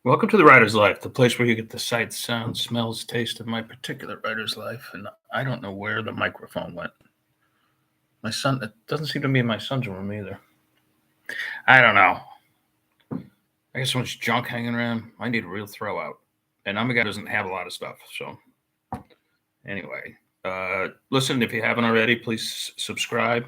Welcome to the writer's life, the place where you get the sights, sounds, smells, taste of my particular writer's life. And I don't know where the microphone went. My son, it doesn't seem to be in my son's room either. I don't know. I got so much junk hanging around. I need a real throw out. And I'm a guy who doesn't have a lot of stuff. So, anyway, listen, if you haven't already, please subscribe.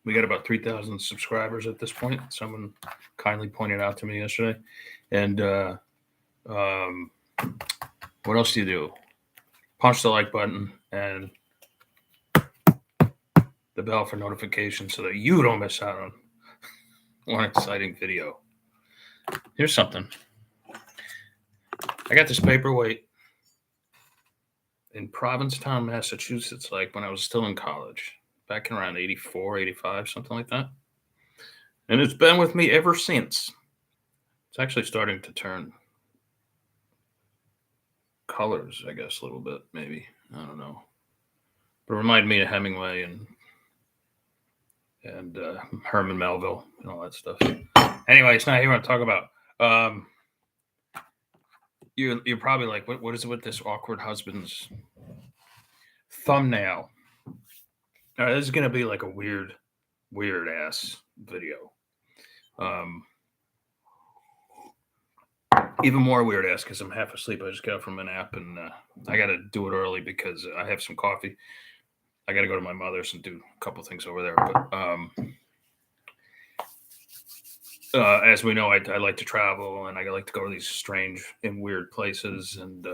We got about 3,000 subscribers at this point. Someone kindly pointed out to me yesterday. And what else do you do? Punch the like button and the bell for notifications so that you don't miss out on one exciting video. Here's something. I got this paperweight in Provincetown, Massachusetts, like when I was still in college, back in around 84, 85, something like that. And it's been with me ever since. It's actually starting to turn colors, I guess, a little bit, maybe. I don't know. But it reminded me of Hemingway and Herman Melville and all that stuff. Anyway, it's not here what to talk about. You're probably like, what is it with this awkward husband's thumbnail? All right, this is gonna be like a weird ass video. Even more weird ass because I'm half asleep. I just got up from a nap and I got to do it early because I have some coffee. I got to go to my mother's and do a couple things over there. But as we know, I like to travel and I like to go to these strange and weird places and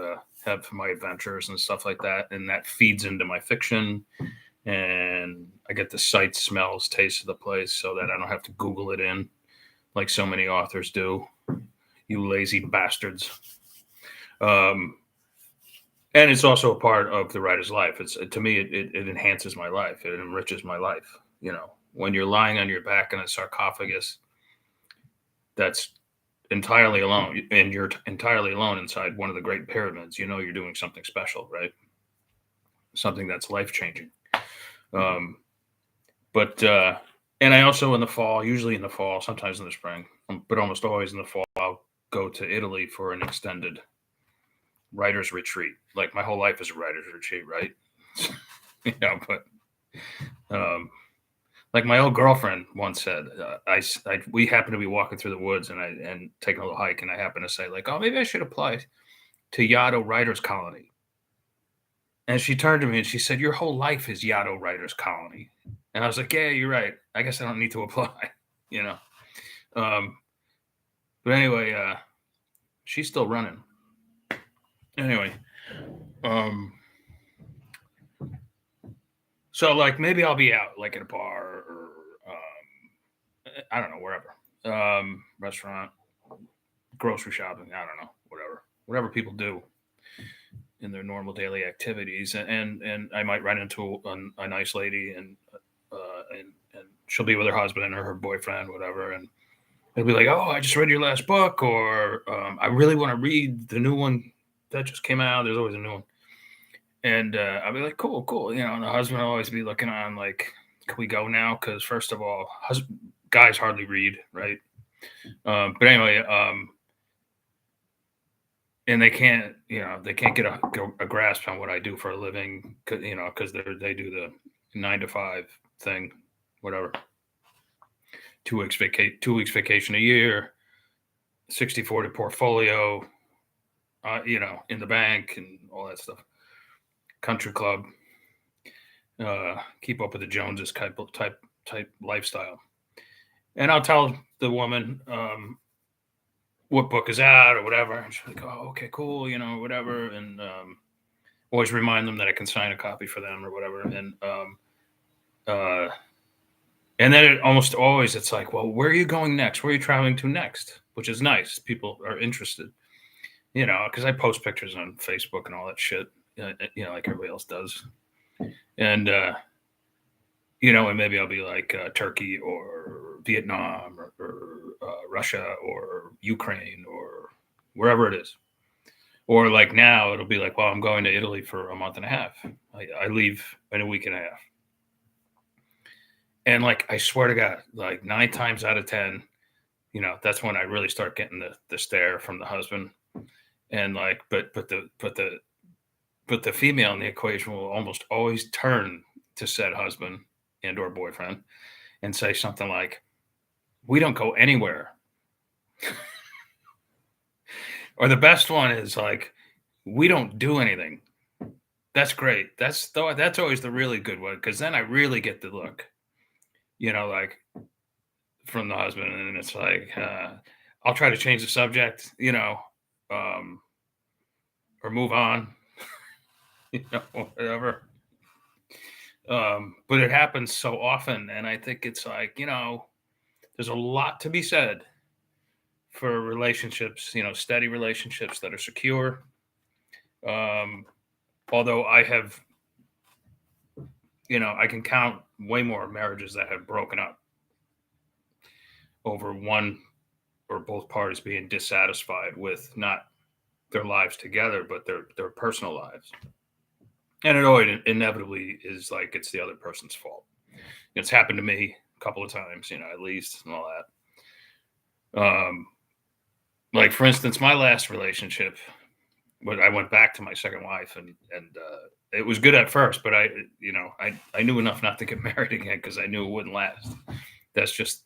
have my adventures and stuff like that. And that feeds into my fiction. And I get the sights, smells, taste of the place so that I don't have to Google it in like so many authors do. You lazy bastards. And it's also a part of the writer's life. It's to me, it enhances my life. It enriches my life. You know, when you're lying on your back in a sarcophagus that's entirely alone, and you're entirely alone inside one of the great pyramids, you know you're doing something special, right? Something that's life-changing. And I also in the fall, usually in the fall, sometimes in the spring, but almost always in the fall, I'll go to Italy for an extended writer's retreat. Like my whole life is a writer's retreat, right? Like my old girlfriend once said, we happened to be walking through the woods and taking a little hike, and I happened to say like, oh, maybe I should apply to Yaddo Writers Colony. And she turned to me and she said, your whole life is Yaddo Writers Colony. And I was like, yeah, you're right. I guess I don't need to apply, you know. But anyway, she's still running. Anyway, so like maybe I'll be out like at a bar or I don't know, wherever, restaurant, grocery shopping. I don't know, whatever people do in their normal daily activities, and I might run into a nice lady and she'll be with her husband or her boyfriend, whatever, and they'll be like, oh, I just read your last book, or I really want to read the new one that just came out. There's always a new one. And I'll be like, cool. You know, and the husband will always be looking on like, can we go now? Because first of all, guys hardly read, right? But anyway, and they can't get a grasp on what I do for a living, because they do the 9 to 5 thing, whatever. 2 weeks vacation a year, 60/40 portfolio, in the bank and all that stuff. Country club, keep up with the Joneses type lifestyle. And I'll tell the woman what book is out or whatever. And she's like, oh, okay, cool, whatever. And always remind them that I can sign a copy for them or whatever. And then it almost always, it's like, well, where are you going next? Where are you traveling to next? Which is nice. People are interested, because I post pictures on Facebook and all that shit, like everybody else does. And, and maybe I'll be like Turkey or Vietnam or Russia or Ukraine or wherever it is. Or like now it'll be like, well, I'm going to Italy for a month and a half. I leave in a week and a half. And like, I swear to God, like 9 times out of 10, that's when I really start getting the stare from the husband. And like, but the female in the equation will almost always turn to said husband and or boyfriend and say something like, "We don't go anywhere." Or the best one is like, "We don't do anything." That's great. That's always the really good one, because then I really get the look, like from the husband, and it's like, I'll try to change the subject, um, or move on, whatever. But it happens so often, and I think it's like, there's a lot to be said for relationships, steady relationships that are secure. Um, Although I can count way more marriages that have broken up over one or both parties being dissatisfied with not their lives together, but their personal lives. And it always inevitably is like it's the other person's fault. It's happened to me a couple of times, at least, and all that. Like for instance, my last relationship, when I went back to my second wife, and it was good at first, but I knew enough not to get married again because I knew it wouldn't last. That's just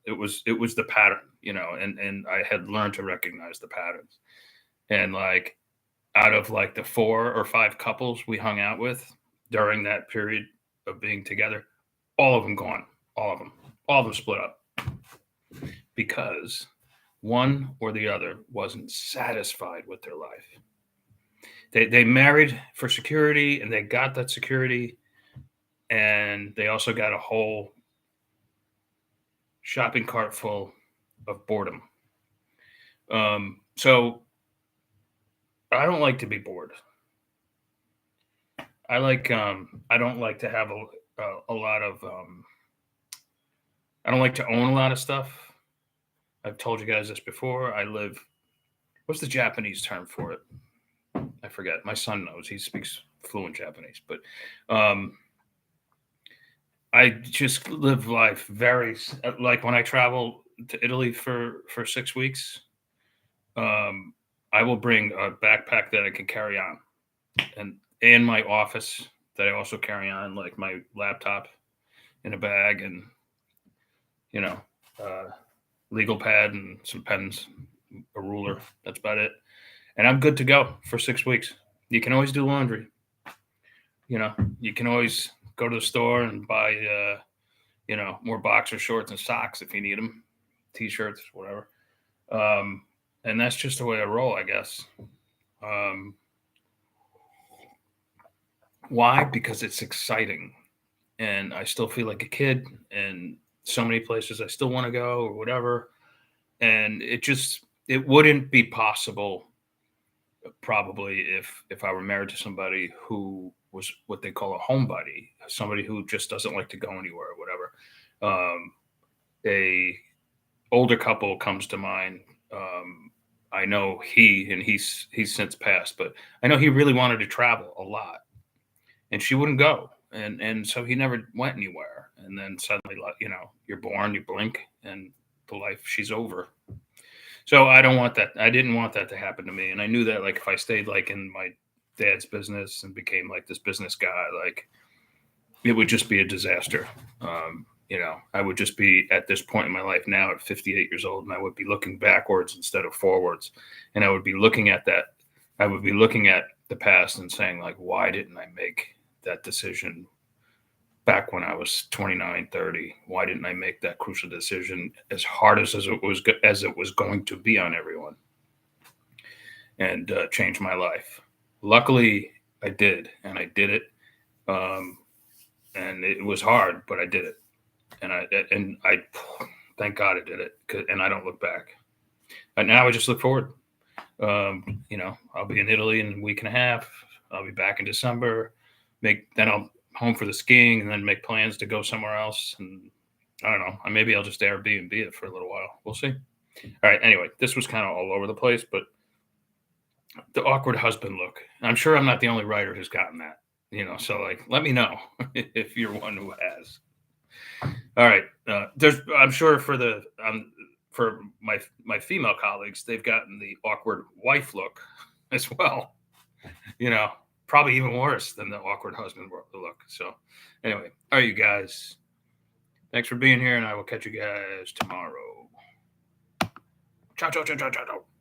it was the pattern, and I had learned to recognize the patterns. And like out of like the 4 or 5 couples we hung out with during that period of being together, all of them gone, all of them split up because one or the other wasn't satisfied with their life. They married for security, and they got that security, and they also got a whole shopping cart full of boredom. So I don't like to be bored. I don't like to have a lot of I don't like to own a lot of stuff. I've told you guys this before. What's the Japanese term for it? I forget. My son knows. He speaks fluent Japanese, but um, I just live life very like when I travel to Italy for 6 weeks. Um, I will bring a backpack that I can carry on, and my office that I also carry on, like my laptop in a bag, and you know, uh, legal pad and some pens, a ruler. That's about it, and I'm good to go for 6 weeks. You can always do laundry. You can always go to the store and buy, more boxer shorts and socks if you need them, t-shirts, whatever. Um, and that's just the way I roll, I guess. Um, why? Because it's exciting, and I still feel like a kid, and so many places I still want to go or whatever. And it wouldn't be possible probably if I were married to somebody who was what they call a homebody, somebody who just doesn't like to go anywhere or whatever. A older couple comes to mind. I know he's since passed, but I know he really wanted to travel a lot, and she wouldn't go, and so he never went anywhere. And then suddenly, you're born, you blink, and the life she's over. So I don't want that. I didn't want that to happen to me, and I knew that like if I stayed like in my dad's business and became like this business guy, like it would just be a disaster. I would just be at this point in my life now at 58 years old, and I would be looking backwards instead of forwards, and I would be looking at that. I would be looking at the past and saying like, why didn't I make that decision back when I was 29, 30? Why didn't I make that crucial decision as hard as it was going to be on everyone, and change my life? Luckily, I did, and I did it. And it was hard, but I did it, and I thank God I did it, and I don't look back. And now I just look forward. I'll be in Italy in a week and a half. I'll be back in December. Then I'll home for the skiing, and then make plans to go somewhere else. And I don't know. Maybe I'll just Airbnb it for a little while. We'll see. All right. Anyway, this was kind of all over the place, but the awkward husband look. I'm sure I'm not the only writer who's gotten that. So like, let me know if you're one who has. All right. I'm sure for my female colleagues, they've gotten the awkward wife look as well. You know, probably even worse than the awkward husband look. So, anyway, all right, you guys. Thanks for being here, and I will catch you guys tomorrow. Ciao, ciao, ciao, ciao, ciao, ciao.